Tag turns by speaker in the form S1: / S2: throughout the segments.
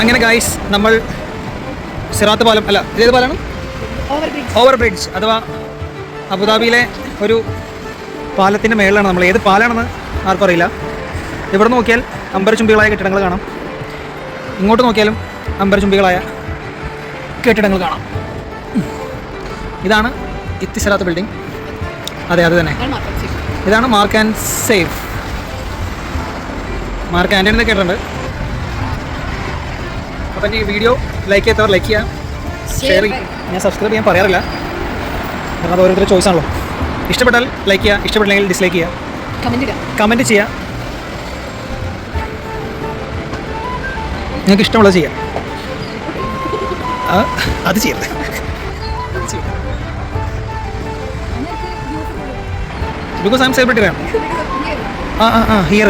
S1: അങ്ങനെ ഗൈസ് നമ്മൾ സിറാത്ത് പാലം അല്ല ഏത് പാലാണ് ഓവർ ബ്രിഡ്ജ് അഥവാ അബുദാബിയിലെ ഒരു പാലത്തിൻ്റെ മേളിലാണ് നമ്മൾ. ഏത് പാലാണെന്ന് ആർക്കും അറിയില്ല. ഇവിടെ നോക്കിയാൽ അമ്പരചുംബികളായ കെട്ടിടങ്ങൾ കാണാം, ഇങ്ങോട്ട് നോക്കിയാലും അമ്പരചുംബികളായ കെട്ടിടങ്ങൾ കാണാം. ഇതാണ് ഇത്തിസലാത്ത് ബിൽഡിംഗ്. അതെ അത് തന്നെ, ഇതാണ് mark and save. Mark Antony എന്ന് കേട്ടിട്ടുണ്ട്. അപ്പം ഈ വീഡിയോ ലൈക്ക് ചെയ്യാത്തവർ ലൈക്ക് ചെയ്യുക, ഷെയർ ചെയ്യുക. ഞാൻ സബ്സ്ക്രൈബ് ചെയ്യാൻ പറയാറില്ല, കാരണം അത് ഓരോരുത്തരുടെ ചോയ്സ് ആണല്ലോ. ഇഷ്ടപ്പെട്ടാൽ ലൈക്ക് ചെയ്യുക, ഇഷ്ടപ്പെട്ടില്ലെങ്കിൽ ഡിസ്ലൈക്ക് ചെയ്യുക, കമൻറ്റ് ചെയ്യുക. നിങ്ങൾക്ക് ഇഷ്ടമുള്ളത് ചെയ്യാം, അത് ചെയ്യരുത്. Because I'm celebrity. Here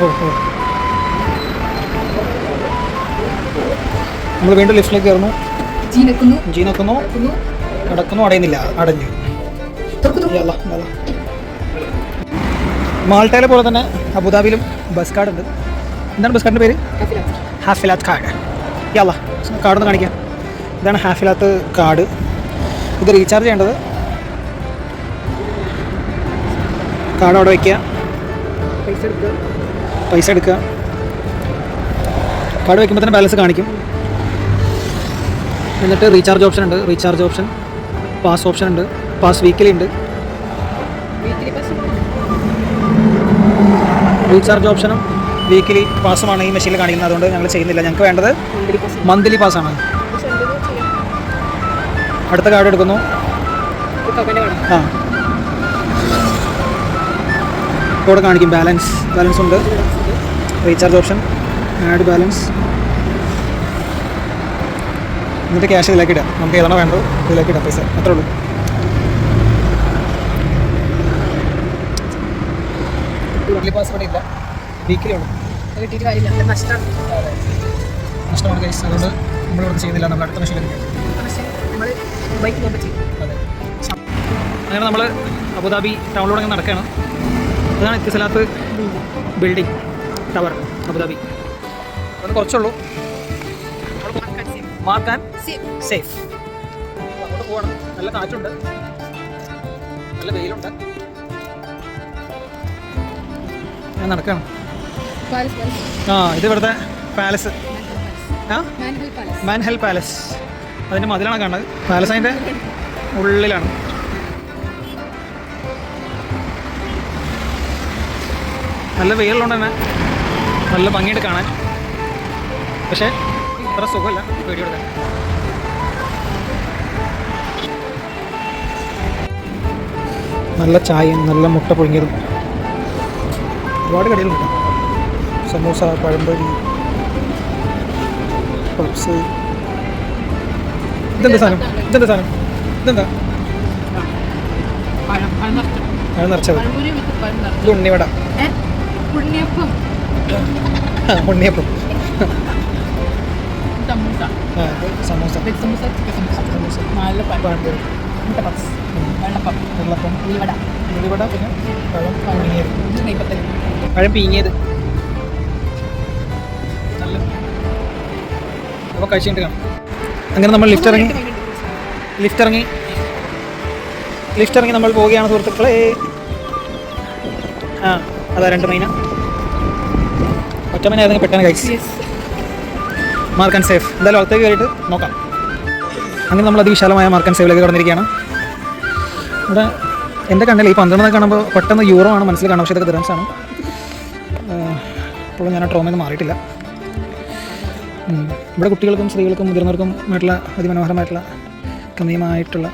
S1: ഓ നമ്മൾ വീണ്ടും ലിഫ്റ്റിലേക്ക് കയറുന്നു. ജീനക്കുന്നു, നടക്കുന്നു, അടയുന്നില്ല, അടഞ്ഞു. മാൾട്ടയിലെ പോലെ തന്നെ അബുദാബിയിലും ബസ് കാർഡ് ഉണ്ട്. എന്താണ് ബസ് കാർഡിൻ്റെ പേര്? ഹാഫിലാത്ത് കാർഡ്. യാള കാർഡൊന്ന് കാണിക്കാം. ഇതാണ് ഹാഫിലാത്ത് കാർഡ്. ഇത് റീചാർജ് ചെയ്യേണ്ടത്. കാർഡ് അവിടെ വയ്ക്കുക, പൈസ എടുക്കുക. കാർഡ് വയ്ക്കുമ്പോൾ തന്നെ ബാലൻസ് കാണിക്കും. എന്നിട്ട് റീചാർജ് ഓപ്ഷൻ ഉണ്ട്, റീചാർജ് ഓപ്ഷൻ, പാസ് ഓപ്ഷൻ ഉണ്ട്, പാസ് വീക്കിലി ഉണ്ട്. റീചാർജ് ഓപ്ഷനും വീക്കിലി പാസുമാണ് ഈ മെഷീനിൽ കാണിക്കുന്നത്. അതുകൊണ്ട് ഞങ്ങൾ ചെയ്യുന്നില്ല. ഞങ്ങൾക്ക് വേണ്ടത് മന്ത്ലി പാസ്സാണ്. അടുത്ത കാർഡ് എടുക്കുന്നു. ഇവിടെ കാണിക്കും ബാലൻസ് ഉണ്ട്. Recharge option, add balance. എന്നിട്ട് ക്യാഷ് ഇതിലേക്ക് ഇടാം. നമുക്ക് ഏതാണോ വേണ്ടത് ഇതിലേക്ക് ഇടാം പൈസ, അത്രേ ഉള്ളൂ. മന്ത്ലി പാസ് ഇവിടെ ഇല്ല, വീക്കിലി ഉള്ളൂ. നഷ്ടമാണ് ഗൈസ്. അതുകൊണ്ട് നമ്മളിവിടെ ചെയ്യുന്നില്ല. നമ്മൾ അടുത്ത മെഷീനിലേക്ക് അതെ. അങ്ങനെ നമ്മൾ അബുദാബി ടൗണിലൂടെ അങ്ങനെ നടക്കുകയാണ്. അതാണ് ഇത്തിസലാത്ത് ബിൽഡിംഗ് ടവർ അബുദാബി. അത് കുറച്ചുള്ളൂ. Mark and safe. അങ്ങോട്ട് പോകണം. നല്ല കാറ്റുണ്ട്, നല്ല വെയിലുണ്ട്. ഞാൻ നടക്കണം. ഇത് ഇവിടുത്തെ പാലസ്, മാൻഹൽ പാലസ്. അതിൻ്റെ മതിലാണ് കാണുന്നത്. പാലസ് അതിൻ്റെ ഉള്ളിലാണ്. നല്ല വെയിലുള്ളത് തന്നെ നല്ല ഭംഗിയായിട്ട് കാണാൻ. പക്ഷേ അത്ര സുഖമല്ല വീഡിയോ എടുക്കാൻ. നല്ല ചായയും നല്ല മുട്ട പുഴുങ്ങിയതും ഒരുപാട് കടികളുണ്ട്. സമൂസ, പഴംപൊരി, പപ്സ്. ഇതെന്താ സാധനം? ഇതെന്താ? പഴം നിറച്ചത്. ഇത് ഉണ്ണിവട, ഉണ്ണിയപ്പം, സമൂസ, പഴംപൊരി, വെള്ളപ്പം, ഉള്ളിവട, പിന്നെ പഴം പീങ്ങിയത്. നല്ല അപ്പോൾ കഴിച്ചിട്ട് കാണാം. അങ്ങനെ നമ്മൾ ലിഫ്റ്റ് ഇറങ്ങി നമ്മൾ പോവുകയാണ് സുഹൃത്തുക്കളെ. അതാ 2 മൈന. ഒറ്റ മൈന ഏതെങ്കിലും പെട്ടെന്ന് കഴിച്ച്. Mark and safe. എന്തായാലും അകത്തേക്ക് കയറിയിട്ട് നോക്കാം. അങ്ങനെ നമ്മൾ അതിവിശാലമായ മാർക്ക് ആൻഡ് സേവിലേക്ക് കടന്നിരിക്കുകയാണ്. ഇവിടെ എൻ്റെ കണ്ണിൽ ഈ 12 കാണുമ്പോൾ പെട്ടെന്ന് യൂറോ ആണ് മനസ്സിൽ കാണാം. പക്ഷേ ഇതൊക്കെ ദിർഹംസാണ്. അപ്പോൾ ഞാൻ ആ ട്രോമയിൽ നിന്ന് മാറിയിട്ടില്ല. ഇവിടെ കുട്ടികൾക്കും സ്ത്രീകൾക്കും മുതിർന്നവർക്കും ആയിട്ടുള്ള അതിമനോഹരമായിട്ടുള്ള കമ്മിയമായിട്ടുള്ള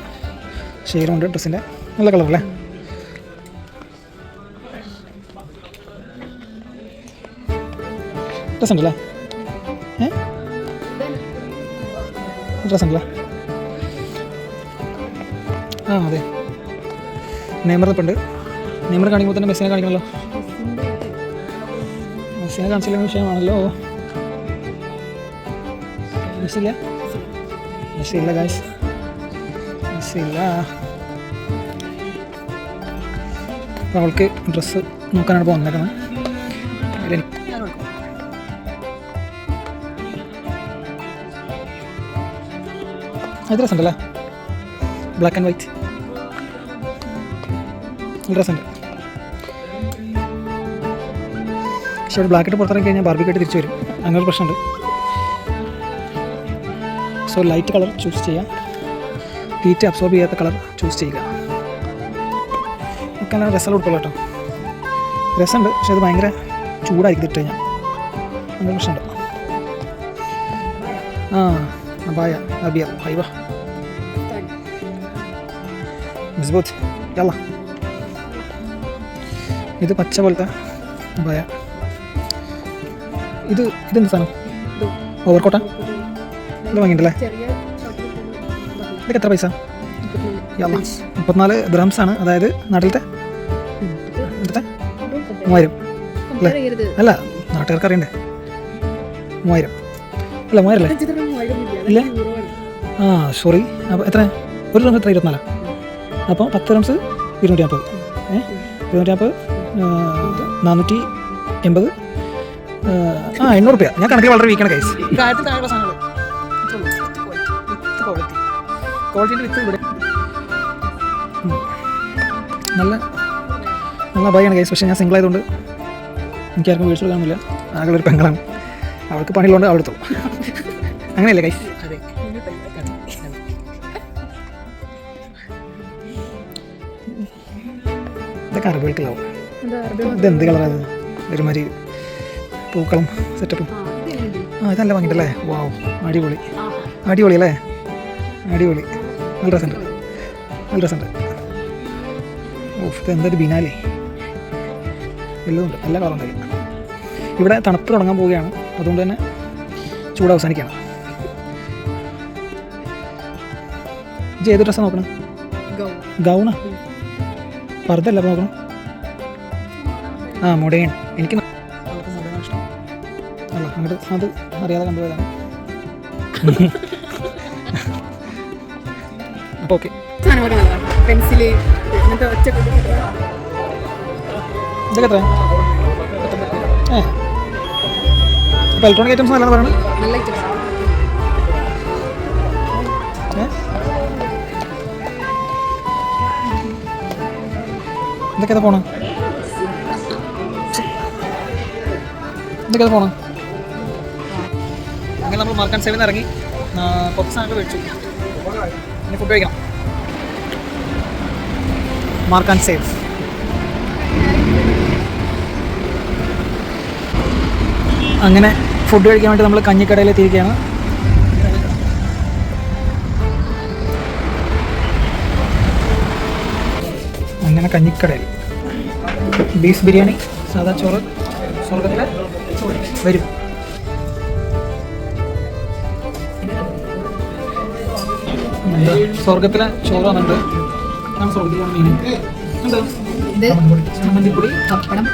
S1: ഷെയ്ഡുണ്ട് ഡ്രസ്സിൻ്റെ. നല്ല കളറല്ലേ? ഡ്രസ്സുണ്ടല്ലേ? ഡ്രസ്സുണ്ടല്ലേ? അതെ. നെയ്മർ ഇപ്പം ഉണ്ട്. നെയ്മർ കാണിക്കുമ്പോൾ തന്നെ മെസ്സിനെ കാണിക്കണമല്ലോ. മെസ്സിനെ കാണിച്ചില്ലെങ്കിൽ വിഷയമാണല്ലോ. മെസ്സില്ല ഗൈസ്, മെസ്സില്ല. അപ്പോൾ അവൾക്ക് ഡ്രസ്സ് നോക്കാനാണ് ഇപ്പോൾ വന്നേക്കുന്നത്. ഇത് രസമുണ്ടല്ലേ, ബ്ലാക്ക് ആൻഡ് വൈറ്റ് നല്ല രസമുണ്ട്. പക്ഷെ ഒരു ബ്ലാക്ക് ഇട്ട് പുറത്തിറങ്ങി കഴിഞ്ഞാൽ ബാർബിക്കായിട്ട് തിരിച്ചു വരും, അങ്ങനെ ഒരു പ്രശ്നമുണ്ട്. സോ ലൈറ്റ് കളർ ചൂസ് ചെയ്യാം, ഹീറ്റ് അബ്സോർബ് ചെയ്യാത്ത കളർ ചൂസ് ചെയ്യുക. ഒക്കെ നല്ല രസമുള്ള ഉടുപ്പുള്ള കേട്ടോ, രസമുണ്ട്. പക്ഷെ അത് ഭയങ്കര ചൂടായിരിക്കും ഇട്ട് കഴിഞ്ഞാൽ, അങ്ങനെ പ്രശ്നമുണ്ട്. അബായ അബിയ ഹൈവ മസ്ബൂത്ത് യല്ല. ഇത് പച്ച പോലത്തെ അബായ. ഇതെന്ത് സാധനം? ഓവർകോട്ടാ? ഇത് വാങ്ങിയിട്ടല്ലേ? ഇതൊക്കെ എത്ര പൈസ? 34 ദ്രംസ് ആണ്, അതായത് നാട്ടിലത്തെ 3000 അല്ലേ? അല്ല, നാട്ടുകാർക്ക് അറിയണ്ടേ. 3000 അല്ല, 1000 അല്ലേ? ഇല്ല, സോറി. അപ്പോൾ എത്ര? ഒരു റംസ് എത്ര? 24. അപ്പോൾ 10 റംസ് 250. 250 480. 800 രൂപ. ഞാൻ കണക്കിൽ വളരെ വീക്കാണ് കൈസ്. കാര്യത്തിൽ താഴെയുള്ള സാധനങ്ങൾ ക്വാളിറ്റിൻ്റെ വിത്ത് ഇവിടെ നല്ല നല്ല അബായാണ് കൈസ്. പക്ഷേ ഞാൻ സിംഗിൾ ആയതുകൊണ്ട് എനിക്കാർക്കും വീഴ്ച കൊടുക്കാനൊന്നുമില്ല. ആകെ ഒരു പെങ്ങളാണ്, അവൾക്ക് പണിയുള്ളതുകൊണ്ട് അവളെടുത്തു. അങ്ങനെയല്ലേ കൈസ്? അതെ. ഇതൊക്കെ അറബികൾക്കില്ലാവും. ഇതെന്ത് കളറാണ്? ഒരുമാതിരി പൂക്കളും സെറ്റപ്പും. ഇതല്ല വാങ്ങിയിട്ടല്ലേ? വാവ്, അടിപൊളി അടിപൊളി അല്ലേ? അടിപൊളി, നല്ല രസമുണ്ട്, നല്ല രസമുണ്ട്. ഇതെന്തൊരു ബിനാലേ, എല്ലാം ഉണ്ട്, എല്ലാ കളറും ഉണ്ടായി. ഇവിടെ തണുപ്പ് തുടങ്ങാൻ പോവുകയാണ്, അതുകൊണ്ട് തന്നെ ചൂട് അവസാനിക്കുകയാണ്. ഇത് ഏത് ഡ്രസ്സാണ് നോക്കണം? ഗൗണാ? പർദ്ദല്ല നോക്കണം. മൊടയൻ. എനിക്ക് മൊടയാണ് ഇഷ്ടം. അല്ല, അങ്ങോട്ട് അത് അറിയാതെ കണ്ടുപോയതാണ്. അപ്പോൾ ഓക്കെ. പെൻസില് ഇതൊക്കെ എത്ര? അപ്പോൾ ഇലക്ട്രോണിക് ഐറ്റംസ് നല്ലതാണ് പറയണം. ഇതൊക്കെ പോണം, ഇതൊക്കെ പോണം. അങ്ങനെ നമ്മൾ മാർക്കാൻ സേവിൽ നിന്ന് ഇറങ്ങി കുറച്ച് സാധനങ്ങൾ മേടിച്ചു. ഇനി ഫുഡ് കഴിക്കണം. മാർക്കാൻ സേവ്. അങ്ങനെ ഫുഡ് കഴിക്കാൻ വേണ്ടി നമ്മൾ കഞ്ഞിക്കടയിൽ എത്തിയിരിക്കുകയാണ്. അങ്ങനെ കഞ്ഞിക്കടയിൽ ബീഫ് ബിരിയാണി, സാദാ ചോറ്, സ്വർഗത്തിലെ വരും. സ്വർഗത്തിലെ ചോറ് വന്നിട്ടുണ്ട്. സ്വർഗത്തിലാണ് മീൻ ചമ്മന്തിപ്പൊടി, പപ്പടം,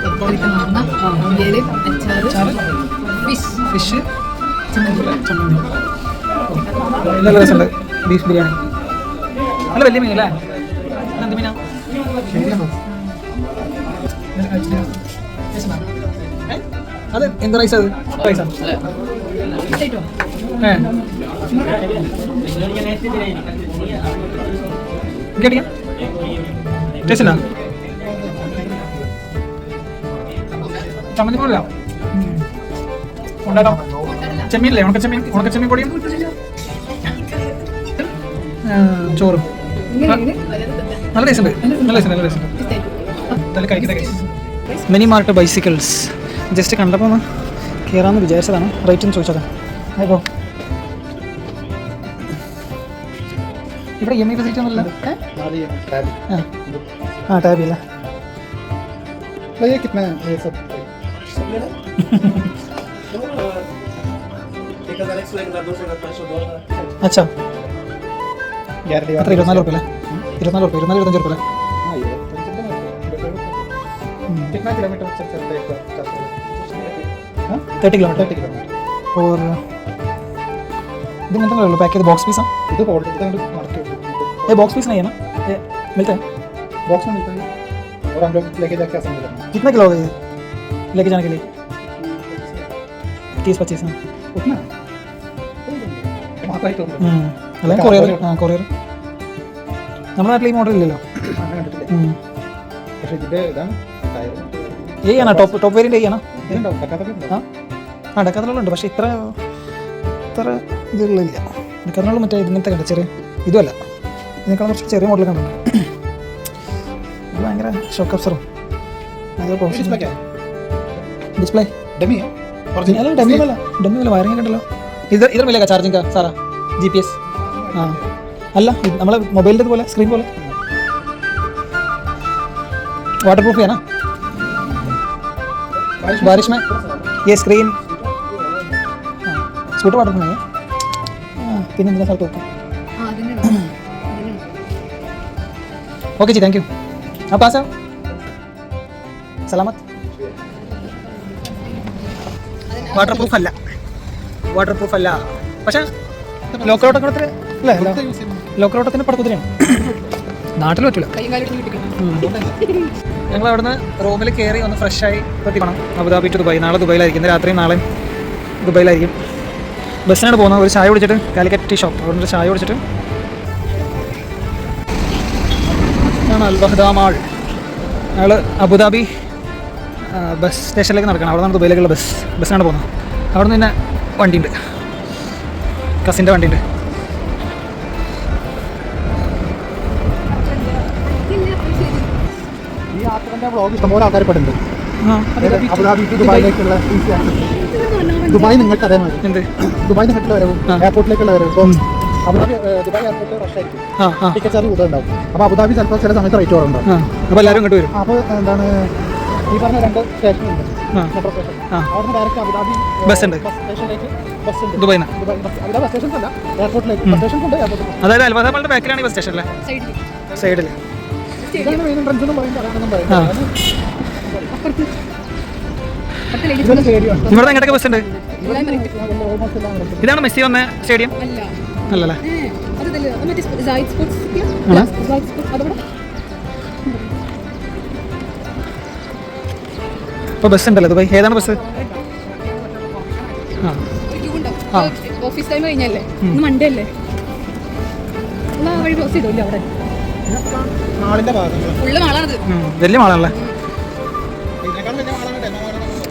S1: ഫിഷ്, ചമ്മന്തി. നല്ല രസമുണ്ട്. ബീഫ് ബിരിയാണി നല്ല വലിയ മീൻ അല്ലേ? എന്ത് മീനാ? അത് എന്ത് റൈസ്? അത് റൈസാ? ടേസ്റ്റാ? ചമ്മന്തി പോല ഉണ്ടാക്കാം. ചെമ്മീനല്ലേ? ഉണക്കച്ചെമ്മീൻ പൊടിയും ചോറും നല്ല ടേസ്റ്റ് ഉണ്ട്. നല്ല ടേസ്റ്റ്, നല്ല ടേസ്റ്റ്. കഴിക്കുന്ന മിനി മാർട്ട് ബൈസിക്കിൾസ് ജസ്റ്റ് കണ്ടപ്പോൾ ഒന്ന് കയറാമെന്ന് വിചാരിച്ചതാണ്. റേറ്റ് ഒന്ന് ചോദിച്ചോക്കാം. അപ്പോൾ ഇവിടെ EMI ഫെസിലിറ്റി ഒന്നുമില്ല. ടാബ് ഇല്ല. अच्छा 24 रुपये 24 रुपये कितना किलोमीटर चलते हैं? 30 किलोमीटर और दिन तो पैक है बॉक्स पीस है ये बॉक्स पीस नहीं है ना? ये मिलता है बॉक्स में मिलता है और हम लोग लेके जाके आसान मिलेगा. कितना किलो होगा ये लेके जाने के लिए? 30-25 उतना അല്ലെങ്കിൽ കൊറിയർ. കൊറിയർ നമ്മുടെ നാട്ടിൽ ഈ മോഡൽ ഇല്ലല്ലോ. ഏയാണോ ടോപ്പ് വേരിയൻ്റ് ഏയാണോ? ഡെക്കാത്തലോളുണ്ട്, പക്ഷേ ഇത്ര ഇതുള്ളില്ല. ഡെക്കാത്തലോൾ മറ്റേ ഇങ്ങനത്തെ കണ്ട ചെറിയ ഇതുമല്ല, ഇതിനേക്കാൾ കുറച്ച് ചെറിയ മോഡൽ കണ്ടുണ്ട്. ഇത് ഭയങ്കര ഷോക്ക് അബ്സറും ഡിസ്പ്ലേ ഡെമ്മി വയറിംഗ് ഉണ്ടല്ലോ. ഇതർ മില്ലേക്കാ ചാർജിങ് കാ സാറാ GPS? ആ അല്ല, നമ്മളെ മൊബൈലിൻ്റെ പോലെ സ്ക്രീൻ പോലെ वाटर प्रूफ है ना? बारिश में ये स्क्रीन स्कूटर वाटर प्रूफ नहीं है? പിന്നെ എന്തിനാ സ്ഥലത്ത് വെക്കാം. Okay G, thank you. ആ പാസ് സലാമത്ത്. വാട്ടർ പ്രൂഫ് അല്ല, പക്ഷേ ലോക്കലോട്ടത്തിന് അല്ലേ? ലോക്കലോട്ടത്തിന് പടക്കുതിരിയാണ്, നാട്ടിൽ പറ്റില്ല. ഞങ്ങൾ അവിടുന്ന് റൂമിൽ കയറി ഒന്ന് ഫ്രഷായി എത്തിക്കണം അബുദാബി ടു ദുബായ്. നാളെ ദുബായിലായിരിക്കും, രാത്രിയും നാളെയും ദുബായിലായിരിക്കും. ബസ്സിനാണ് പോകുന്നത്. ഒരു ചായ കുടിച്ചിട്ട് കാലിക്കറ്റ് ടീ ഷോപ്പ്, അവിടെ ഒരു ചായ കുടിച്ചിട്ട് ആണ് അൽവഹദ മാൾ. ഞങ്ങൾ അബുദാബി ബസ് സ്റ്റേഷനിലേക്ക് നടക്കണം. അവിടെ നിന്നാണ് ദുബായിലേക്കുള്ള ബസ്സിനാണ് പോകുന്നത്. അവിടെ നിന്ന് തന്നെ വണ്ടിയുണ്ട്, കസിൻ്റെ വണ്ടിയുണ്ട്.
S2: ഇഷ്ടംപോലെ ആൾക്കാർ പെടുന്നുണ്ട്. ദുബായ് നിങ്ങൾക്ക് അതേമാതിരി ദുബായ് നിങ്ങൾക്കുള്ള വരവും എയർപോർട്ടിലേക്കുള്ള വരവും. ഇപ്പം അബുദാബി ദുബായ് എയർപോർട്ടിൽ റഷായിരിക്കും, ടിക്കറ്റ് ചാർജ് കൂടുതൽ ഉണ്ടാവും. അപ്പോൾ അബുദാബി ചിലപ്പോൾ ചില സമയത്ത് റേറ്റ് കുറവുണ്ടാവും.
S1: അപ്പോൾ എല്ലാവരും ഇങ്ങോട്ട് വരും.
S2: അപ്പോൾ എന്താണ് ഈ പറഞ്ഞ 2 സ്റ്റേഷനുണ്ട്, മെട്രോ സ്റ്റേഷൻ. അവിടുന്ന് ഡയറക്റ്റ് അബുദാബി
S1: ബസ് ഉണ്ട്,
S2: സ്റ്റേഷനിലേക്ക് ബസ് ഉണ്ട്.
S1: ദുബായിന്ന്
S2: അബുദാബി ബസ് സ്റ്റേഷൻ അല്ല, എയർപോർട്ടിലേക്ക് ബസ് സ്റ്റേഷൻ ഉണ്ട്.
S1: അതായത് അൽവഹദ മാളിന്റെ ബാക്കിലാണ് ഈ ബസ് സ്റ്റേഷനല്ലേ, സൈഡിൽ.
S2: ഇതാണ് മെയിൻ എൻട്രൻസ് എന്നും പറയുന്നത്.
S1: ഇവിടെ എങ്ങോട്ടൊക്കെ ബസ് ഉണ്ട്? ഇതാണ് മെസ്സി വന്ന സ്റ്റേഡിയം അല്ലല്ലേ? ഇപ്പൊ ബസ് ഉണ്ടല്ലോ ദുബായ്. ഏതാണ് ബസ്?
S3: ഓഫീസ് ടൈം കഴിഞ്ഞല്ലേ, മൺഡേ അല്ലേ, വഴി ക്ലോസ് ചെയ്തോല്ലേ അവിടെ.
S1: വലിയ മാളാണല്ലേ.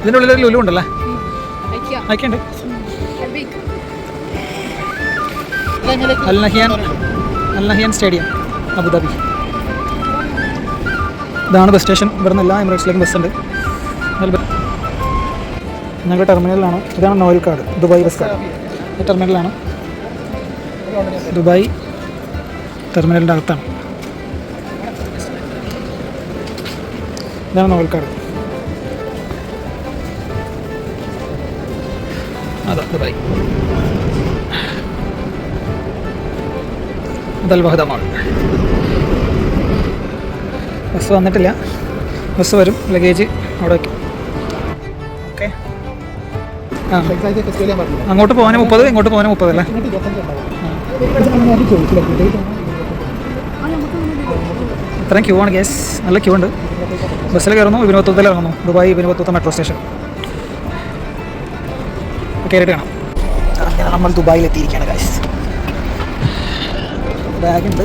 S1: ഇതിൻ്റെ ഉള്ളിലൊരു ലുലു ഉണ്ടല്ലേ? അയക്കുണ്ട്. അൽ നഹിയാൻ സ്റ്റേഡിയം അബുദാബി. Dhabi bus station. ഇവിടെ നിന്ന് എല്ലാ എമിറേറ്റ്സിലേക്കും ബസ് ഉണ്ട്. ഞങ്ങളുടെ ടെർമിനലിലാണ്. ഇതാണ് Nol card, Dubai bus card. ഈ ടെർമിനലാണ്, ദുബായ് ടെർമിനലിൻ്റെ അകത്താണ്. ഇതാണ് നോവൽ കാർഡ്. അതാ ദുബായ്. അത് അൽവഹദ മാൾ. ബസ് വന്നിട്ടില്ല, ബസ് വരും. ലഗേജ് അവിടെ വയ്ക്കും. ഓക്കെ. അങ്ങോട്ട് പോകാൻ 30, ഇങ്ങോട്ട് പോകാൻ 30 അല്ലേ? ഇത്രയും ക്യൂ ആണ് ഗ്യാസ്, നല്ല ക്യൂ ഉണ്ട്. ബസ്സിൽ കയറുന്നു, ഇബിന് ബത്തൂത്തയിൽ ഇറങ്ങുന്നു. Dubai Ibn Battuta metro station കയറിയിട്ട് കാണാം. നമ്മൾ ദുബായിലെത്തിയിരിക്കുകയാണ് ഗ്യാസ്. ബാഗുണ്ട്.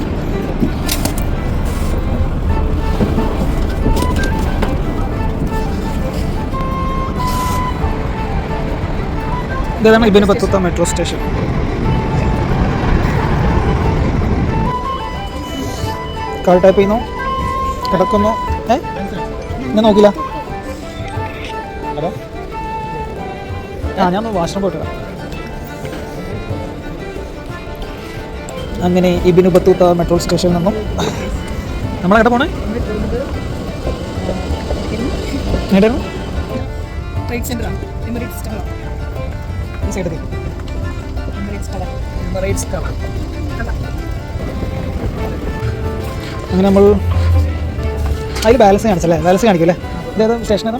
S1: ഇതാണ് Ibn Battuta metro station. Card type ചെയ്യുന്നു, കിടക്കുന്നു. ഞാൻ നോക്കില്ല. ഞാൻ വാഷ്റൂം പോയിട്ട്. അങ്ങനെ ഇബിന് ബത്തൂത്ത മെട്രോ സ്റ്റേഷനിൽ നിന്നും നമ്മളെവിടെ പോണേ? എവിടെയായിരുന്നു? അങ്ങനെ നമ്മൾ അതിൽ ബാലൻസ് കാണിച്ചല്ലേ? ബാലൻസ് കാണിക്കില്ലേ? ഇതേതാ സ്റ്റേഷൻ? ഏതാ?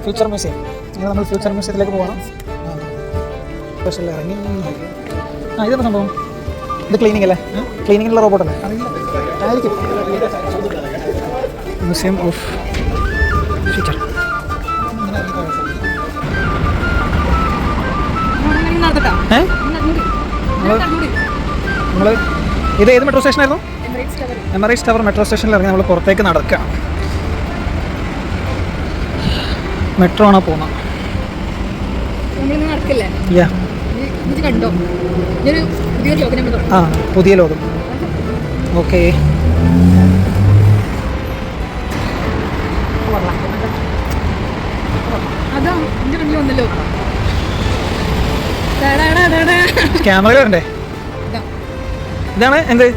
S1: Future museum. അങ്ങനെ നമ്മൾ ഫ്യൂച്ചർ മ്യൂസിയത്തിലേക്ക് പോകണം. സ്പെഷ്യൽ ഇറങ്ങി. ഇതെന്താ സംഭവം? ഇത് ക്ലീനിങ് അല്ലേ? ക്ലീനിങ്ങിനുള്ള റോബോട്ടല്ലേ? ആയിരിക്കും. Museum of future. നമ്മൾ ഇത് ഏത് മെട്രോ സ്റ്റേഷനായിരുന്നു?
S3: Emirates tower.
S1: Emirates tower metro സ്റ്റേഷനിൽ ഇറങ്ങി നമ്മൾ പുറത്തേക്ക് നടക്കുക. മെട്രോ ആണോ പോകുന്നത്?
S3: നമ്മളിന്ന് നടക്കില്ലേ?
S1: യാ.
S3: ഇത് കണ്ടോ? ഇതൊരു പുതിയൊരു ലോകം നമ്മൾ തുടങ്ങി.
S1: ആ, പുതിയ ലോകം. ഓക്കെ.
S3: അതാ എൻ്റെ മുന്നിൽ വന്നല്ലോ.
S1: ക്യാമറ വരണ്ടേ?
S3: ഇതാ.
S1: ഇതാണ് എന്ത്?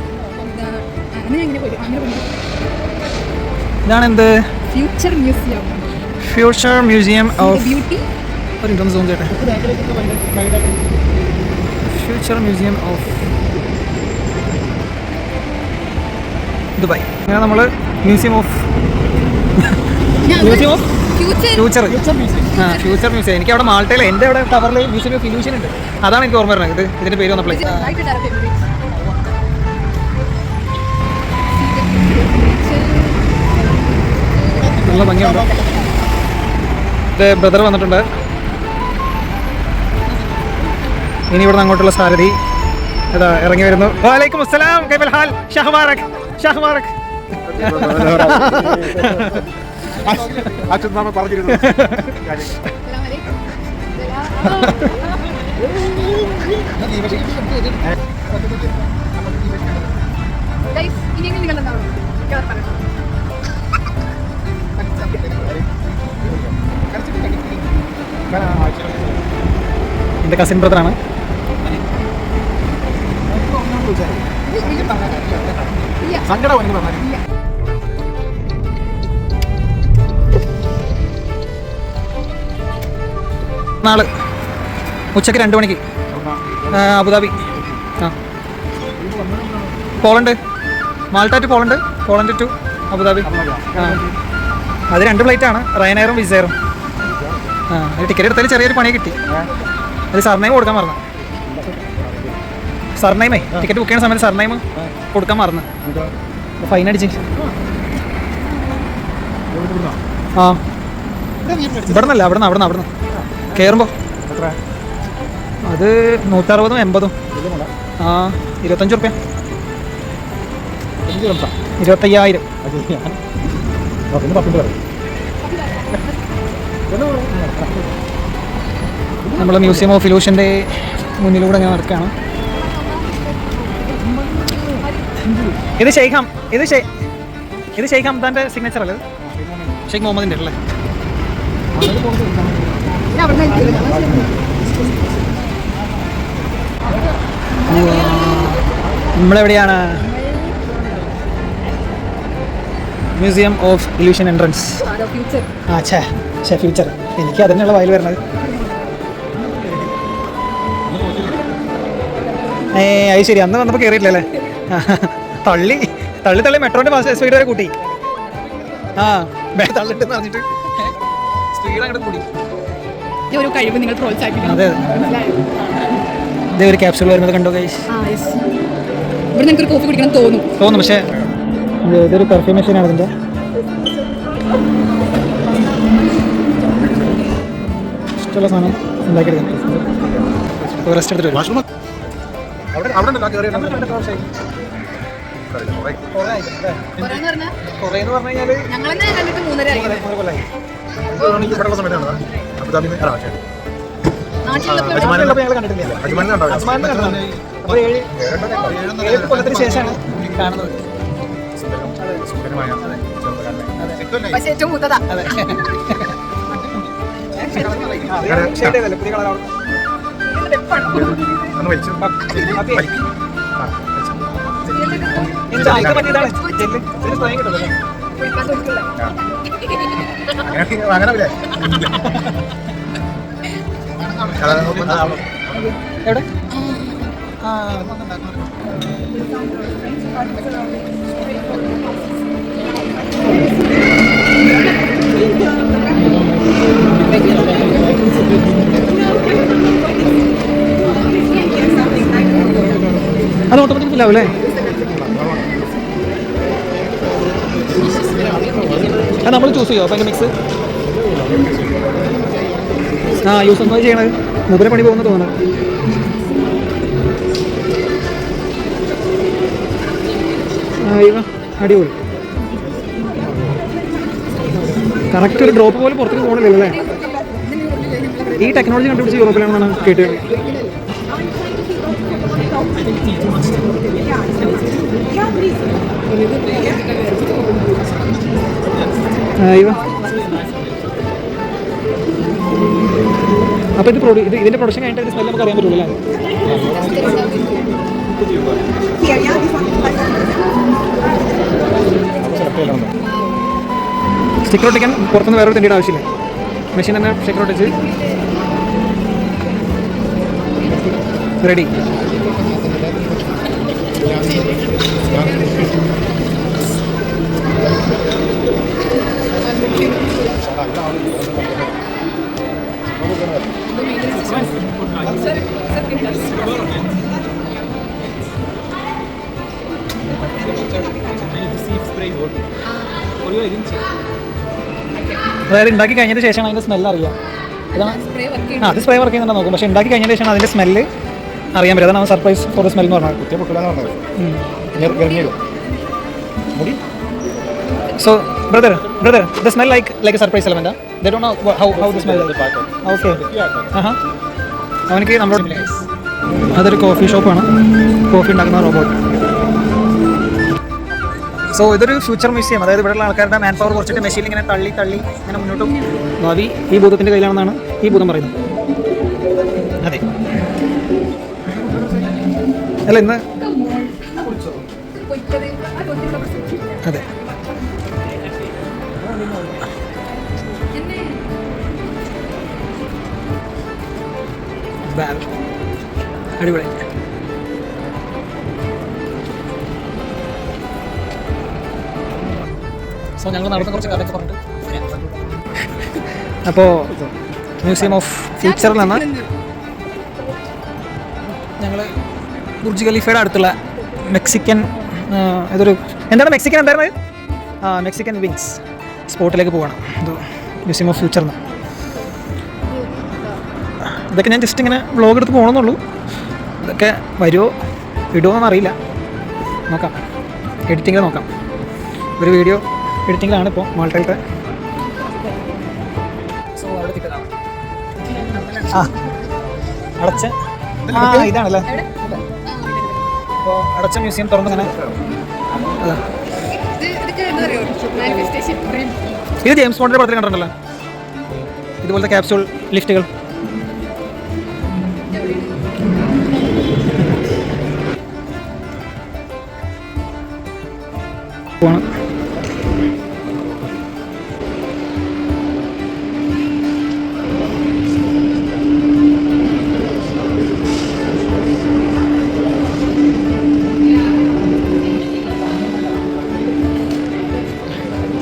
S3: അങ്ങനെ അങ്ങനെ പോയി
S1: ഇതാണ് എന്ത്?
S3: Future museum.
S1: Future museum of
S3: beauty.
S1: ഒരു ഇൻകം സോൺ ചേട്ടെ. Future museum of Dubai. അങ്ങനെ നമ്മൾ museum of museum of future. ആ, ഫ്യൂച്ചർ മ്യൂസിയം. എനിക്ക് അവിടെ മാൾട്ടയിൽ എൻ്റെ അവിടെ ടവറിൽ മ്യൂസിയം ഓഫ് ഇല്യൂഷൻ ഉണ്ട്. അതാണ് എനിക്ക് ഓർമ്മ വരുന്നത്. ഇതിൻ്റെ പേര് വന്നപ്പോൾ നല്ല ഭംഗിയുണ്ട്. ഇത് ബ്രദർ വന്നിട്ടുണ്ട്. ഇനി ഇവിടെ അങ്ങോട്ടുള്ള സാരഥി അതാ ഇറങ്ങി വരുന്നു. വലൈക്കും അസ്സലാം. കൈഫൽ ഹാൽ? ഷഹ്മാറക് ഷഹ്മാറക്.
S3: ഇനിയെങ്കിലും നിങ്ങൾ എന്താണോ
S1: എൻ്റെ കസിൻ ബ്രദറാണ്. നാളെ ഉച്ചയ്ക്ക് 2 മണിക്ക് അബുദാബി. ആ, Poland. Malta to Poland, Poland to Abu Dhabi. ആ, അത് 2 ഫ്ലൈറ്റാണ്, റയനെയറും വിസെയറും. ആ, ടിക്കറ്റ് എടുത്താൽ ചെറിയൊരു പണി കിട്ടി. അത് സർനെയിം കൊടുക്കാൻ മറന്നു. സർനെയിമേ ടിക്കറ്റ് ബുക്ക് ചെയ്യുന്ന സമയത്ത് സർനെയിം കൊടുക്കാൻ മറന്നു. ഫൈൻ അടിച്ച്. ആ, ഇവിടെ നിന്നല്ല, അവിടെ നിന്ന് കയറുമ്പോൾ അത് 160 80. ആ, 25 റുപ്യ. 25,000. നമ്മൾ മ്യൂസിയം ഓഫ് ഇലൂഷൻ്റെ മുന്നിലൂടെ ഞാൻ നടക്കുകയാണ്. ഇത് ഷെയ്ഖ് ഹംദാൻ്റെ സിഗ്നേച്ചർ അല്ലേ? ഷെയ്ഖ് മുഹമ്മദിൻ്റെ അല്ലേ? നമ്മളെവിടെയാണ്? Museum of illusion entrance. ആ, ഫ്യൂച്ചർ. എനിക്ക് അതിനുള്ള വയൽ വരുന്നത്. അത് ശരി, അന്ന് വന്നപ്പോൾ കയറിയിട്ടില്ലല്ലേ? തള്ളി മെട്രോൻ്റെ സ്പീഡ് വരെ കൂട്ടി. ആ, തള്ളിട്ടെന്ന് പറഞ്ഞിട്ട് സ്പീഡ് അങ്ങോട്ട് കൂടി.
S3: ഒരു കഴിവ് നിങ്ങൾ പ്രോത്സാഹിപ്പിക്കണം.
S1: അതെ, ഇതേ ഒരു ക്യാപ്സ്യൂൾ വരുന്നത് കണ്ടോ ഗൈസ്?
S3: ഇവിടെ നിങ്ങൾക്ക് കോഫി കുടിക്കണം തോന്നും.
S1: പക്ഷേ ഇതൊരു പെർഫ്യൂം മെഷീനാണ്. ഇതിൻ്റെ ഇഷ്ടമുള്ള സാധനം ഉണ്ടാക്കിയെടുക്കാം. റെസ്റ്റ് എടുത്തിട്ട് വരും. കുറേന്ന് പറഞ്ഞു കഴിഞ്ഞാൽ
S3: ഞങ്ങളെന്നെ കണ്ടിട്ട് 3.5
S1: ഞങ്ങൾ കണ്ടിട്ടില്ല. അപ്പോൾ 7 കൊല്ലത്തിന് ശേഷമാണ് കാണുന്നത്.
S3: പക്ഷേ ഏറ്റവും മൂത്തതാ.
S1: അതെ, ഷെയ്ഡേതല്ലേ പുതിയ കളർ. പറ്റിയതാണ് ജെല്ല്. ഇതിന് സ്വയം കിട്ടുമല്ലോ. എവിടെ? അത് ഓട്ടോമാറ്റിക് ഫില്ലാവും അല്ലേ? അത് നമ്മൾ ചൂസ് ചെയ്യുമോ? അപ്പം അതിൻ്റെ മിക്സ് യൂസ് ഒന്നും ചെയ്യണത് മൂപ്പരെ പണി പോകുന്ന തോന്നുന്നത്. അടിപൊളി. കറക്റ്റ് ഒരു ഡ്രോപ്പ് പോലും പുറത്തേക്ക് പോകണില്ലല്ലോ അല്ലേ? ഈ ടെക്നോളജി കണ്ടുപിടിച്ച് യൂറോപ്പിലാണെന്നാണ് കേട്ടത്. അപ്പോൾ ഇതിൻ്റെ പ്രൊഡക്ഷൻ കഴിഞ്ഞിട്ട് സ്മെൽ നമുക്ക് അറിയാൻ പറ്റുള്ളൂ അല്ലേ? സ്റ്റിക്കർ ഒട്ടിക്കാൻ പുറത്തുനിന്ന് വേറെ തെണ്ടിയുടെ ആവശ്യമില്ല. മെഷീൻ തന്നെ സ്റ്റിക്കർ ഒട്ടിച്ച് റെഡി. അതായത് ഉണ്ടാക്കി കഴിഞ്ഞതിന് ശേഷമാണ് അതിൻ്റെ സ്മെല്ല് അറിയാം. ഇതാണ് അത് സ്പ്രേ വർക്ക് ചെയ്യുന്നുണ്ടോ നോക്കും. പക്ഷേ ഉണ്ടാക്കി കഴിഞ്ഞതിന് ശേഷം അതിൻ്റെ സ്മെല്ല് അറിയാൻ പറ്റും. അതാണ് സർപ്രൈസ് ഫോർ സ്മെൽ എന്ന് പറഞ്ഞത്. So brother the smell like A surprise element. They don't know how the smell. Okay. അവനക്ക് നമ്മൾ അതൊരു കോഫി ഷോപ്പാണ്. കോഫി ഉണ്ടാക്കുന്ന റോബോട്ട്. സോ ഇതൊരു ഫ്യൂച്ചർ മ്യൂസിയം. അതായത് ഇവിടെയുള്ള ആൾക്കാരുടെ മാൻ പവർ കുറച്ചിട്ട് മെഷീൻ ഇങ്ങനെ തള്ളി ഇങ്ങനെ മുന്നോട്ടും ഭാവി ഈ ഭൂതത്തിൻ്റെ കയ്യിലാണെന്നാണ് ഈ ഭൂതം പറയുന്നത്. അതെ അല്ല ഇന്ന് അതെ അടിപൊളി. സോ ഞങ്ങൾ നടന്ന കുറച്ച് കാര്യമൊക്കെ പറഞ്ഞിട്ട് അപ്പോൾ മ്യൂസിയം ഓഫ് ഫ്യൂച്ചറിൽ നിന്ന് ഞങ്ങൾ ബുർജ് ഖലീഫയുടെ അടുത്തുള്ള മെക്സിക്കൻ ഇതൊരു എന്താണ് മെക്സിക്കൻ എന്തായിരുന്നത്? മെക്സിക്കൻ വിങ്സ് സ്പോട്ടിലേക്ക് പോകണം. ഇത് മ്യൂസിയം ഓഫ് ഫ്യൂച്ചറിന്. ഇതൊക്കെ ഞാൻ ജസ്റ്റ് ഇങ്ങനെ വ്ളോഗ് എടുത്ത് പോകണമെന്നുള്ളൂ. ഇതൊക്കെ വരുമോ ഇടുമോ എന്നറിയില്ല. നോക്കാം, എഡിറ്റിങ്ങിൽ നോക്കാം. ഒരു വീഡിയോ എഡിറ്റിങ്ങിലാണ് ഇപ്പോൾ മാൾട്ടയിലത്തെ. സോ അവിടെ തിക്കതാണ് അടച്ച ഇതാണല്ലേ. അപ്പോൾ അടച്ച മ്യൂസിയം തുറന്നിങ്ങനെ ഇത് ജെയിംസ് ബോണ്ടിൻ്റെ പടത്തിൽ കണ്ടിട്ടുണ്ടല്ലോ ഇതുപോലത്തെ ക്യാപ്സ്യൂൾ ലിഫ്റ്റുകൾ. പോകണം.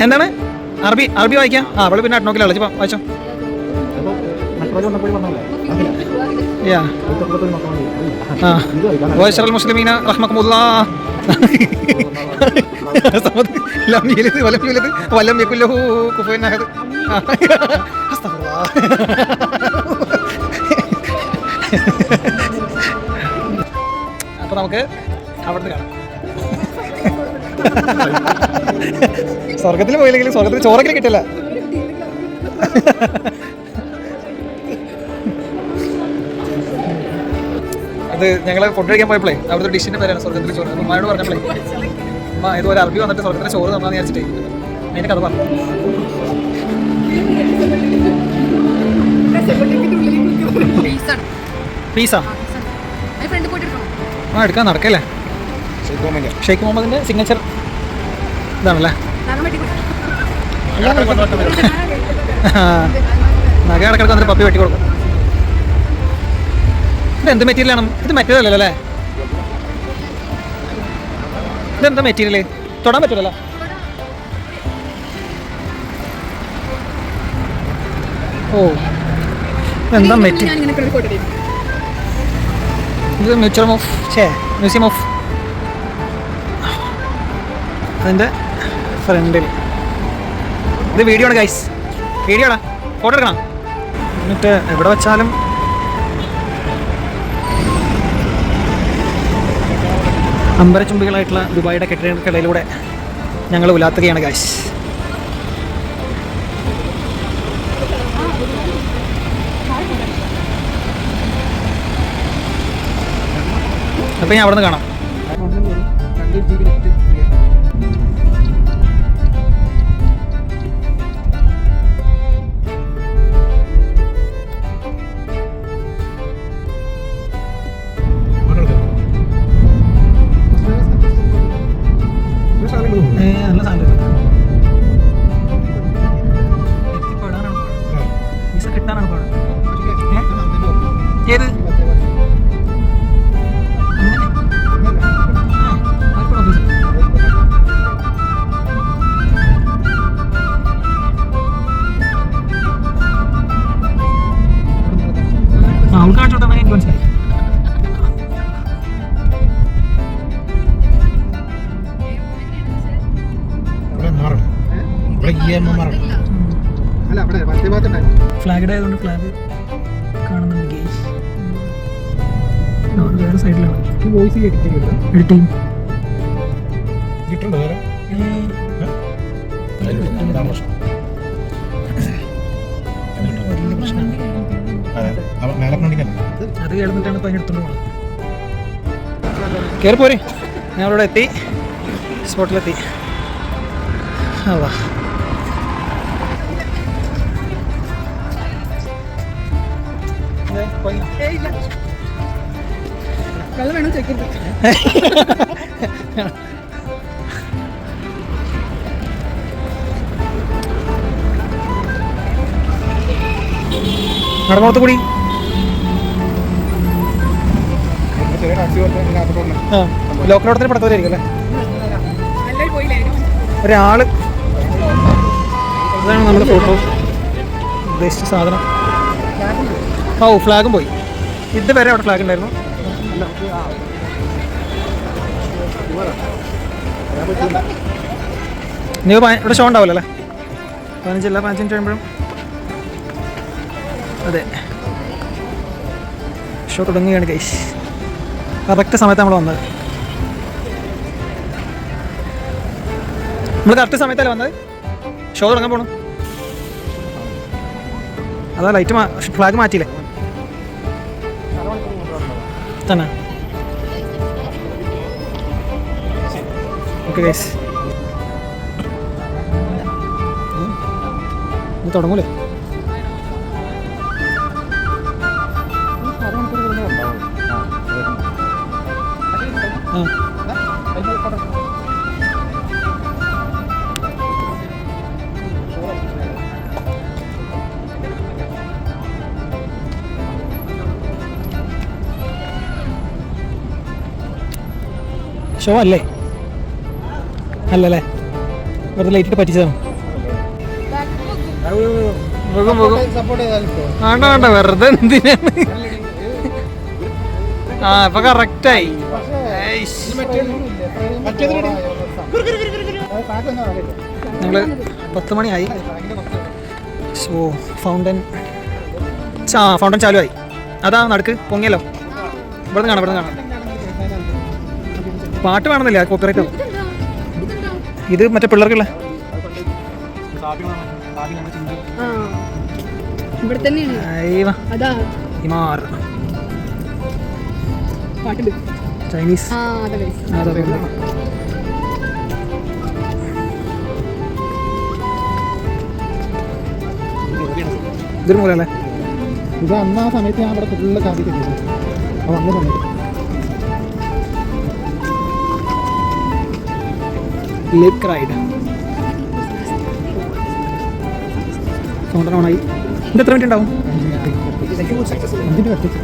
S1: എന്താണ് അറബി വായിക്കാം? അവള് പിന്നെ അഡ്നോക്കിലാണ് വായിച്ചോ. മുസ്ലിമീന റഹ്മക്കുമുല്ലാഹ് ലം യലിദ് വലം യൂലദ് വലം യകുൽ ലഹു കുഫുവൻ അഹദ്. അപ്പോൾ നമുക്ക് അവിടുന്ന് കാണാം. സ്വർഗത്തിൽ പോയില്ലെങ്കിലും സ്വർഗത്തിൽ ചോറൊക്കെ കിട്ടില്ല. അത് ഞങ്ങൾ ഫുഡ് കഴിക്കാൻ പോയപ്പോഴേ അവിടുത്തെ ഡിഷിൻ്റെ പേരാണ് സ്വർഗത്തിലെ ചോറ്. ഉമ്മയോട് പറഞ്ഞപ്പോഴേ ഉമ്മ ഇതുപോലെ അറബി വന്നിട്ട് സ്വർഗത്തിലെ ചോറ് തന്നാന്ന് വിചാരിച്ചിട്ടേ അതിൻ്റെ കഥ പറഞ്ഞു. പീസാ എടുക്കാൻ നടക്കല്ലേ. ഷെയ്ഖ് മുഹമ്മദിൻ്റെ സിഗ്നേച്ചർ ഇതാണല്ലേ. നഗ ഇടക്കിടക്ക് വന്നിട്ട് പപ്പി വെട്ടി കൊടുക്കും. ഇതെന്ത് മെറ്റീരിയലാണ്? ഇത് മെറ്റീരിയൽ അല്ലല്ലോ അല്ലേ? ഇതെന്താ മെറ്റീരിയൽ? തൊടാൻ പറ്റില്ലല്ലോ. ഓ ഇതെന്താ മെറ്റീരിയൽ? ഇത് മ്യൂസിയം ഓഫ് അതിൻ്റെ ഫ്രണ്ടിൽ. ഇത് വീഡിയോ ആണ് ഗൈസ്, വീഡിയോടാ. ഫോട്ടോ എടുക്കണം. എന്നിട്ട് എവിടെ വെച്ചാലും അമ്പരച്ചുംബികളായിട്ടുള്ള ദുബായിയുടെ കെട്ടിടങ്ങൾക്കിടയിലൂടെ ഞങ്ങൾ ഉലാത്തുകയാണ് ഗായ്സ്. അപ്പം ഞാൻ അവിടെ നിന്ന് കാണാം. നല്ല സാധനം എത്തിപ്പെടാനാണ് പാട്, വിസ കിട്ടാനാണ് പാട്. ഏത് ഉൾക്കാഴ്ച എനിക്ക് മനസ്സിലായി. ഫ്ലാഗ് ആയതുകൊണ്ട് ഫ്ലാഗ് കാണുന്നുണ്ട്. വേറെ സൈഡിലാണ് എഡിറ്റിംഗ്. അത് കേൾന്നിട്ടാണ് ഇപ്പം എടുത്തോണ്ട് പോകുന്നത്. കയറി പോരെ, ഞങ്ങളിവിടെ എത്തി, സ്പോട്ടിലെത്തി. അതാ
S3: വെള്ളം വേണം ചെക്കരുത്.
S1: നടന്നോടത്ത് കൂടി ലോക്കലോടത്തിന് പടത്തോലായിരിക്കും അല്ലേ
S3: എല്ലാവരും പോയില്ലേ?
S1: ഒരാള്. അതാണ് നമ്മുടെ ഫോട്ടോ ഉദ്ദേശിച്ച സാധനം. ഓ ഫ്ലാഗും പോയി. ഇതുവരെ അവിടെ ഫ്ലാഗ് ഉണ്ടായിരുന്നു. നീ ഇവിടെ ഷോ ഉണ്ടാവില്ല അല്ലേ? 15 മിനിറ്റ് കഴിയുമ്പോഴും. അതെ, ഷോ തുടങ്ങുകയാണ് ഗൈസ്. കറക്റ്റ് സമയത്ത് നമ്മൾ വന്നത്. നമ്മൾ കറക്റ്റ് സമയത്തല്ലേ വന്നത്? ഷോ തുടങ്ങാൻ പോകണം. അതാ ലൈറ്റ് ഫ്ലാഗ് മാറ്റിയില്ലേ തന്നെ? ഓക്കെ ഗൈസ്, ഇത് തുടങ്ങൂലേ? ഷോ അല്ലേ? അല്ലല്ലേ, വെറുതെ ലൈറ്റിട്ട് പറ്റിച്ചതാണ്. വേണ്ട വേണ്ട, വെറുതെ എന്തിനാണ്? ആ ഇപ്പൊ കറക്റ്റായി. ഞങ്ങള് 10 മണിയായി. സോ ഫൗണ്ടൻ ചാലുമായി. അതാ നടുക്ക് പൊങ്ങിയല്ലോ. ഇവിടെ നിന്ന് കാണാം. പാട്ട് വേണമെന്നില്ല, കോപ്പിറൈറ്റ് ആവും. ഇത് മറ്റേ പിള്ളേർക്കുള്ള ചൈനീസ്. ഇതൊരു മൂലല്ലേ?
S2: ഇത് അന്ന് ആ സമയത്ത് ഞാൻ അവിടെ ഫുള്ള് കാണിക്കുന്നത്. അപ്പോൾ അന്ന് സമയത്ത്
S1: ലിപ് റൈഡ് ഫൗണ്ടൻ ഓണായി. ഇത് എത്ര മിനിറ്റ് ഉണ്ടാവും?
S2: 5 മിനിറ്റ് കത്തിച്ച്.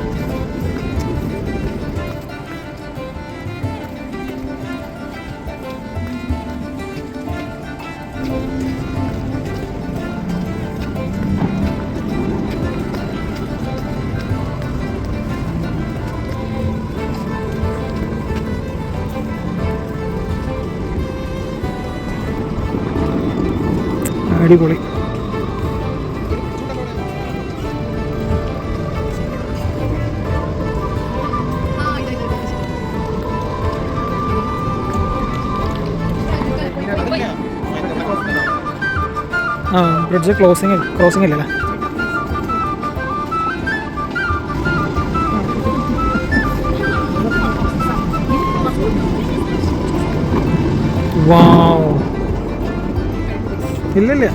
S1: അടിപൊളി. ആ ബ്രിഡ്ജ് ക്രോസിംഗ് ഇല്ലല്ലേ. വാവ്, ഇല്ലില്ല.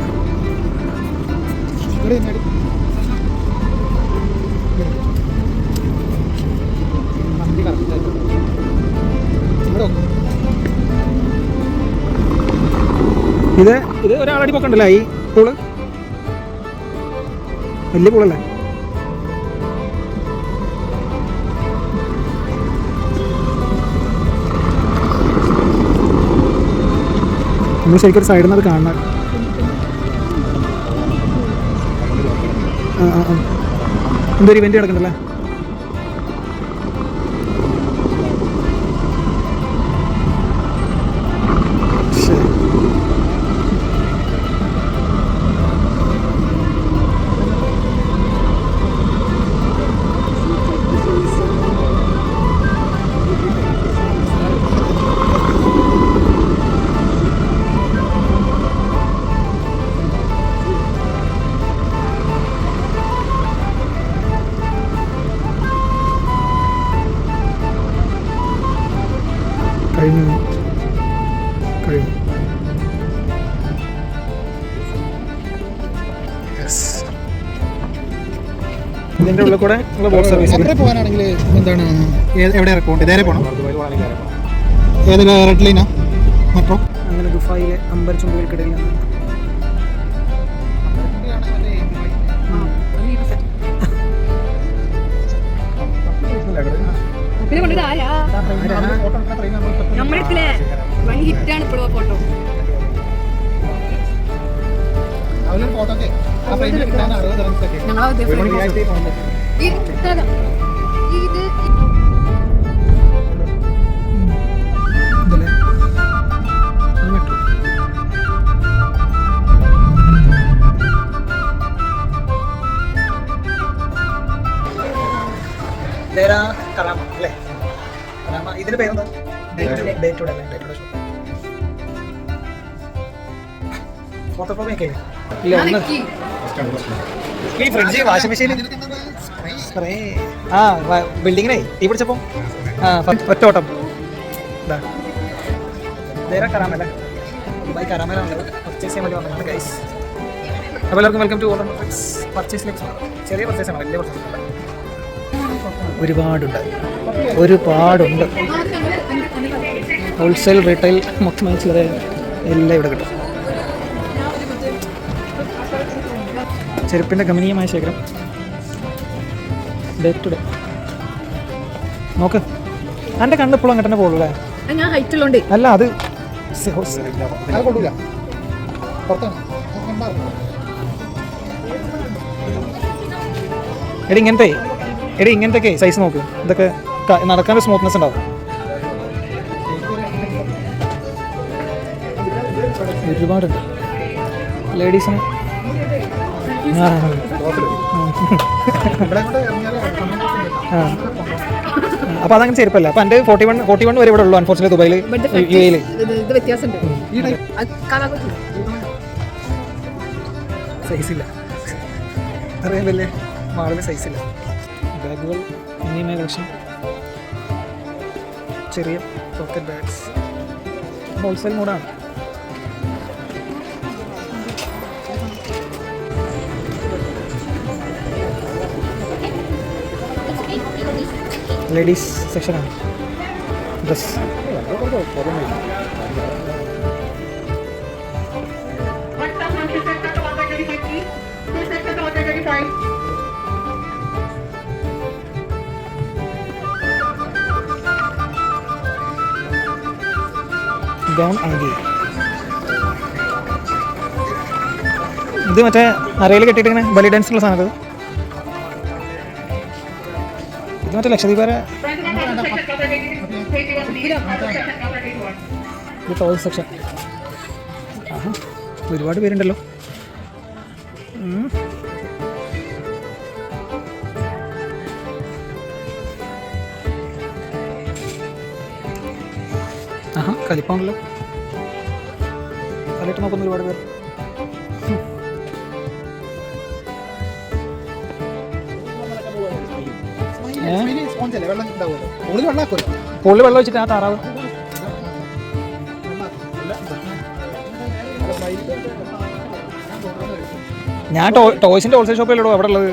S1: ഇത് ഒരാളടി പൊക്കണ്ടല്ലേ ഈ പൂള്? വലിയ പൂളല്ലേ? നമ്മൾ ശരിക്കും സൈഡിൽ നിന്ന് അത് കാണണം. എന്തൊരു ഇവന്റ് കിടക്കണ്ടല്ലേ? കഴിഞ്ഞു. ഇതിന്റെ ഉള്ളിൽ കൂടെ ബോട്ട് സർവീസ്
S2: പോകാനാണെങ്കിൽ എന്താണ് എവിടെ ഇറക്കും? നേരെ പോകണം. ഏതിനാ? റെഡ് ലൈനാ? മെട്രോ?
S1: അങ്ങനെ ദുബായിലെ അമ്പരച്ചുണ്ടുകൾക്കിടയിൽ നിന്ന്
S3: ഹിറ്റാണ് ഇപ്പോഴും ഫോട്ടോ.
S1: ഇതിന്റെ പേരെന്താ? ഫോട്ടോഗ്രാഫി ഈ ഫ്രിഡ്ജ്, വാഷിംഗ് മെഷീൻ, സ്പ്രേ. ആ ബിൽഡിങ്ങിനെ തീ പിടിച്ചപ്പോ ഒറ്റ ഓട്ടം. കറാമല, ദുബായ് കറാമലാണ് പർച്ചേസ് ചെയ്യാൻ വേണ്ടി വന്നത് ഗൈസ്. അപ്പോൾ എല്ലാവർക്കും വെൽക്കം ടു ഓർഡർ പർച്ചേസിലേക്ക്. ചെറിയ പർച്ചേസാണ്, വലിയ പർച്ചേസ് ഒരുപാടുണ്ട്. ഹോൾസെയിൽ റീറ്റെയിൽ മൊത്തമായി ചില്ലറ എല്ലാം ഇവിടെ കിട്ടും. ചെരുപ്പിൻ്റെ ഗമനീയമായ ശേഖരം. ഡേ ടു ഡേ നോക്ക്. എൻ്റെ കണ്ണ് ഇപ്പോഴും അങ്ങനെ തന്നെ പോകുള്ളൂ.
S3: ഞാൻ ഹൈറ്റ് ഉള്ളോണ്ട്
S1: അല്ല, അത് ഇങ്ങനത്തെ സൈസ് നോക്ക്. ഇതൊക്കെ നടക്കാനുള്ള സ്മൂത്ത്നെസ് ഉണ്ടാവും. ഒരുപാടുണ്ട് ലേഡീസിന്. അപ്പോൾ അതങ്ങനെ ചെരുപ്പല്ല. അപ്പോൾ എൻ്റെ 41 വരെ ഇവിടെ ഉള്ളൂ അൺഫോർച്ചുനേറ്റ്ലി ദുബായിൽ, UAE-ൽ. സൈസില്ല, അറിയാൻ വലിയ മാളിൽ സൈസില്ല. ബാഗുകൾ മിനിമം കളക്ഷൻ, ചെറിയ പോക്കറ്റ് ബാഗ്സ്. ഹോൾസെയിൽ മോഡാണ്. ലേഡീസ് സെക്ഷനാണ്. ഡ്രസ് ഗൗൺ ആങ്കി. ഇത് മറ്റേ അരയിൽ കെട്ടിയിട്ട് ഇങ്ങനെ ബലി ഡാൻസിനുള്ള സാധനം. ഇത് മറ്റേ ലക്ഷദ്വീപ് ടോയ് സെക്ഷൻ. ഒരുപാട് പേരുണ്ടല്ലോ. കലിപ്പാണല്ലോ. കലിട്ട് നോക്കുന്ന ഒരുപാട് പേർ.
S2: സ്പോഞ്ച് അല്ലേ, വെള്ളം ഉണ്ടാവുമല്ലോ. ഉള്ളിൽ വെള്ളമാക്കുമല്ലോ.
S1: പുള്ളി വെള്ളം ഒഴിച്ചിട്ട് ആ താറാവ് ഞാൻ ടോയ്സിന്റെ ഹോൾസെയിൽ ഷോപ്പിലോ എവിടെ ഉള്ളത്?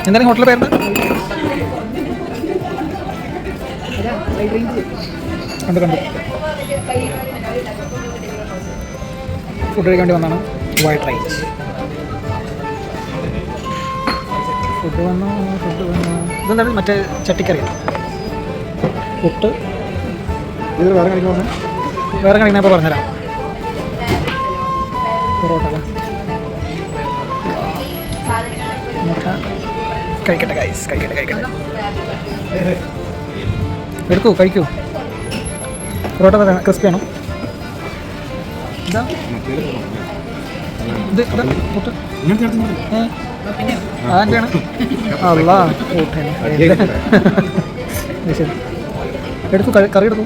S1: എന്താണ് ഹോട്ടലിൽ പേരുണ്ട്? കണ്ടു കണ്ടു ഫുഡ് കഴിക്കാൻ വേണ്ടി വന്നാണ്. വൈറ്റ് റൈസ് ഫുഡ് വന്നു. ഇതെന്താണ് മറ്റേ ചട്ടിക്കറി പുട്ട്.
S2: ഇത് വേറെ കഴിക്കുമ്പോൾ
S1: വേറെ കഴിക്കുന്നപ്പോൾ പറഞ്ഞുതരാം. പൊറോട്ട മുട്ട കഴിക്കട്ടെ ഗൈസ്, കഴിക്കട്ടെ. എടുക്കൂ, കഴിക്കൂ. പൊറോട്ട ക്രിസ്പിയാണോ? ഇതാ ഇത് പുട്ട് അതെന്താണ്? അല്ല ശരി, എടുത്തു കറി എടുത്തു.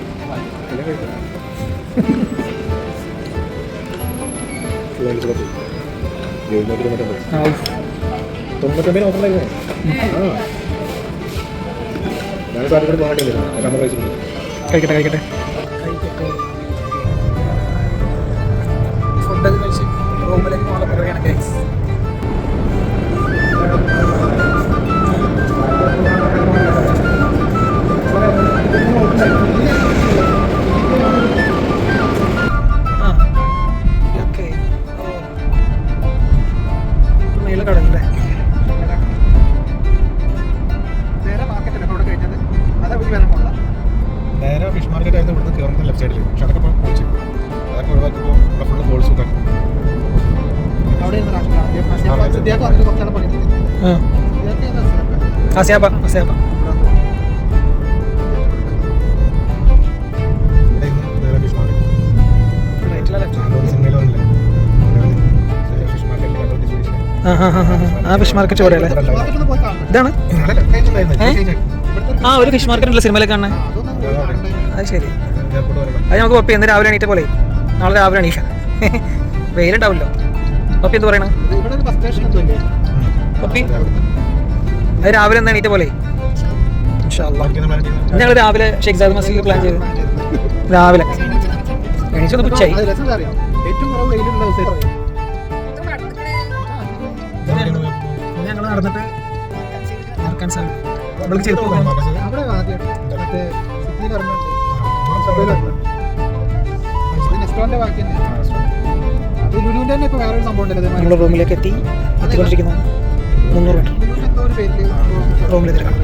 S1: കഴിക്കട്ടെ. ഫുഡൊക്കെ കഴിച്ച് റൂമിലേക്ക് പോകാനുള്ള പരിപാടിയാണ് ഗൈസ്. കടലല്ലേ
S2: നേരെ ഫിഷ് മാർക്കറ്റ് ആയിരുന്നു. ഇവിടുന്ന് കയറുന്ന ലെഫ്റ്റ് സൈഡിൽ. പക്ഷെ അതൊക്കെ ഇപ്പോൾ പൊളിച്ചു. അതൊക്കെ ഒഴിവാക്കിയപ്പോൾ ഇവിടെ ഫുള്ള് ഗോൾസ് ഒക്കെ
S1: ആസിയാപ്പ ആ ഫിഷ് മാർക്കറ്റ് എവിടെയല്ലേ? ഇതാണ് ആ ഒരു ഫിഷ് മാർക്കറ്റ് ഉള്ള സിനിമയിലേക്ക് കാണാൻ. അത് ശരി, അത് നമുക്ക് പപ്പി എന്ന് രാവിലെ എണീറ്റ പോലെ നാളെ രാവിലെ എണീക്കാം. വെയിലുണ്ടാവില്ലോ. പപ്പി എന്ത് പറയണ? പപ്പി അത് രാവിലെ ഒന്ന് എണീറ്റ പോലെ ഞങ്ങൾ രാവിലെ ഷെയ്ഖ് സാദ് മസ്ജിദിൽ പ്ലാൻ ചെയ്തു. രാവിലെ എണീച്ചൊന്ന് ഉച്ചയായി. ഞങ്ങൾ നടന്നിട്ട് നമ്മുടെ റൂമിലേക്ക് എത്തിക്കൊണ്ടിരിക്കുന്നു. 300 മീറ്റർ റൂമിലെത്തി കാണാം.